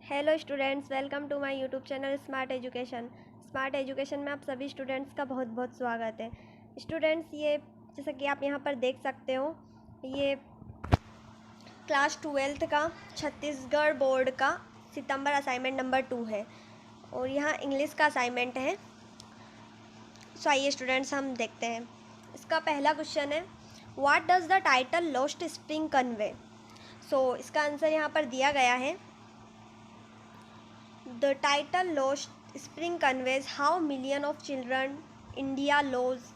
Hello students, welcome to my YouTube channel smart education. Smart education में आप सभी students का बहुत बहुत स्वागत है। स्टूडेंट्स, ये जैसा कि आप यहाँ पर देख सकते हो, ये क्लास 12th का छत्तीसगढ़ बोर्ड का सितंबर असाइनमेंट नंबर 2 है और यहाँ इंग्लिश का असाइनमेंट है। सो आइए स्टूडेंट्स, हम देखते हैं। इसका पहला क्वेश्चन है, what does the title lost spring convey. So इसका आंसर यहाँ पर दिया गया है। The title Lost Spring conveys how millions of children India lose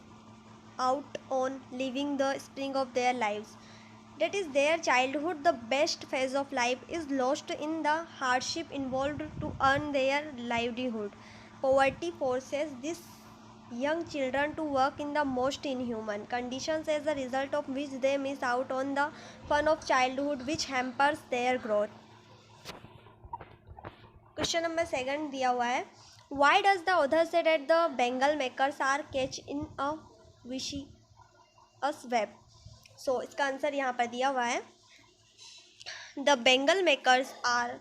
out on living the spring of their lives. That is their childhood, the best phase of life, is lost in the hardship involved to earn their livelihood. Poverty forces these young children to work in the most inhuman conditions, as a result of which they miss out on the fun of childhood, which hampers their growth. Question number 2 दिया हुआ है, why does the author say that the bangle makers are caught in a vicious web. So इसका answer यहाँ पर दिया हुआ है, the bangle makers are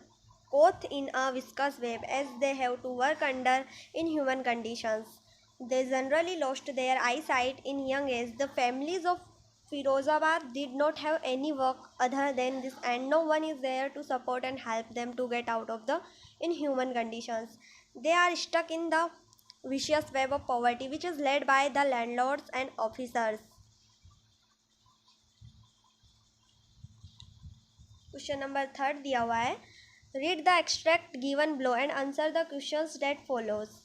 caught in a viscous web as they have to work under inhuman conditions. They generally lost their eyesight in young age. The families of Firozabad did not have any work other than this, and no one is there to support and help them to get out of the inhuman conditions. They are stuck in the vicious web of poverty, which is led by the landlords and officers. Question number 3 दिया हुआ है, read the extract given below and answer the questions that follows.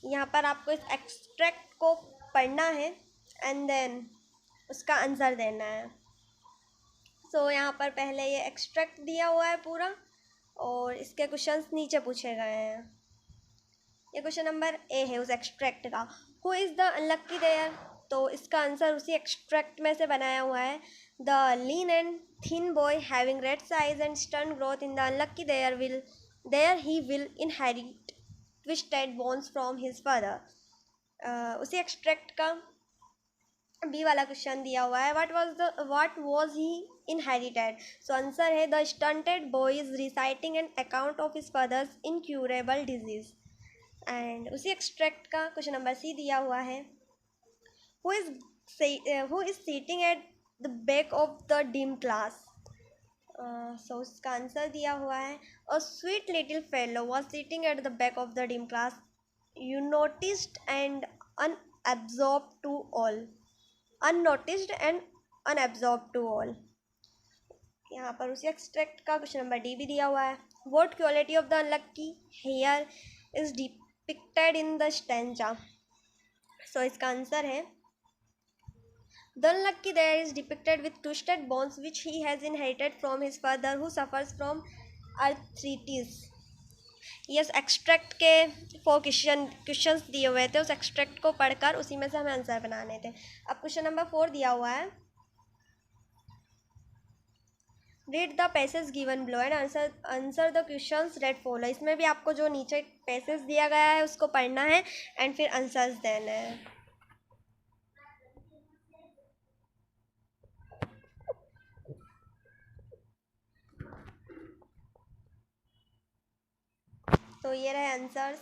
यहाँ पर आपको इस extract को पढ़ना है एंड देन उसका आंसर देना है। सो यहाँ पर पहले ये एक्सट्रैक्ट दिया हुआ है पूरा और इसके क्वेश्चंस नीचे पूछे गए हैं। ये क्वेश्चन नंबर ए है उस एक्सट्रैक्ट का, who is the unlucky there. तो इसका आंसर उसी एक्सट्रैक्ट में से बनाया हुआ है, the lean and thin boy having red size and stern growth in the unlucky there he will inherit twisted bones from his father. उसी एक्सट्रैक्ट का बी वाला क्वेश्चन दिया हुआ है, what was he inherited. So answer है, the stunted boy is reciting an account of his father's incurable disease. And उसी extract का question number C दिया हुआ है, who is sitting at the back of the dim class. So उसका answer दिया हुआ है, a sweet little fellow was sitting at the back of the dim class, you noticed and unabsorb to all unnoticed and unabsorb to all. यहाँ पर उसी extract का question number D भी दिया हुआ है, what quality of the unlucky heir is depicted in the stanza. So इसका answer है, the unlucky there is depicted with twisted bones which he has inherited from his father who suffers from arthritis. Yes, extract के 4 questions दिए हुए थे, उस extract को पढ़कर उसी में से हमें आंसर बनाने थे। अब क्वेश्चन नंबर 4 दिया हुआ है, read the passage given below and answer the questions that follow. इसमें भी आपको जो नीचे पैसेज दिया गया है उसको पढ़ना है एंड फिर आंसर्स देने हैं। तो ये रहे answers.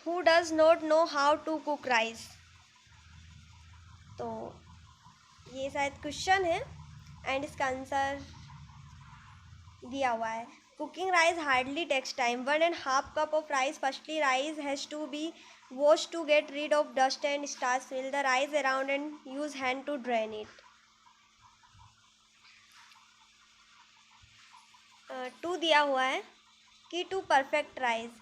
Who does not know how to cook rice. तो ये शायद क्वेश्चन है एंड इसका आंसर दिया हुआ है, cooking rice hardly takes time, 1.5 cup of rice. Firstly, rice has to be washed to get rid of dust and starch. Fill the rice around and use hand to drain it. 2 दिया हुआ है, key to perfect rice,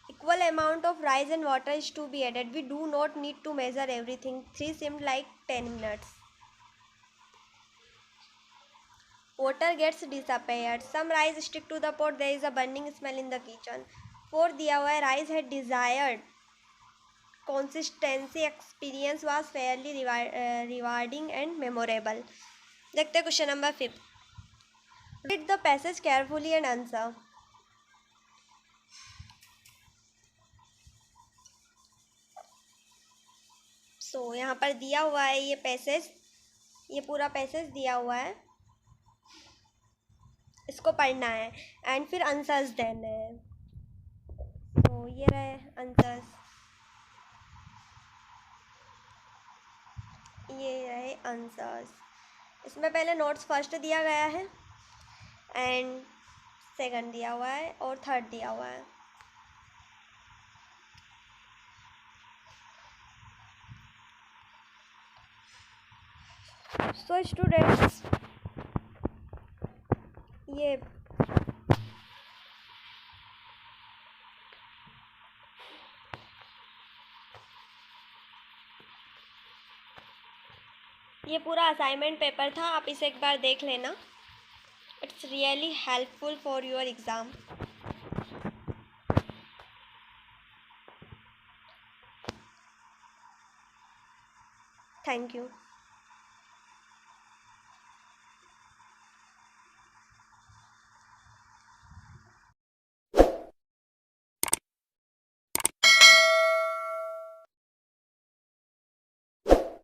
equal amount of rice and water is to be added. We do not need to measure everything. 3 seemed like 10 minutes. Water gets disappeared. Some rice stick to the pot. There is a burning smell in the kitchen. 4 दिया हुआ है, rice had desired consistency. Experience was fairly rewarding and memorable. देखते हैं question number 5, read the passage carefully and answer. सो यहाँ पर दिया हुआ है ये पैसेज, ये पूरा पैसेज दिया हुआ है उसको पढ़ना है एंड फिर आंसर्स देने हैं। तो ये रहे आंसर्स, ये रहे आंसर्स। इसमें पहले नोट्स फर्स्ट दिया गया है एंड सेकंड दिया हुआ है और थर्ड दिया हुआ है। सो स्टूडेंट्स, ये पूरा असाइनमेंट पेपर था, आप इसे एक बार देख लेना। It's really helpful for your exam. Thank you.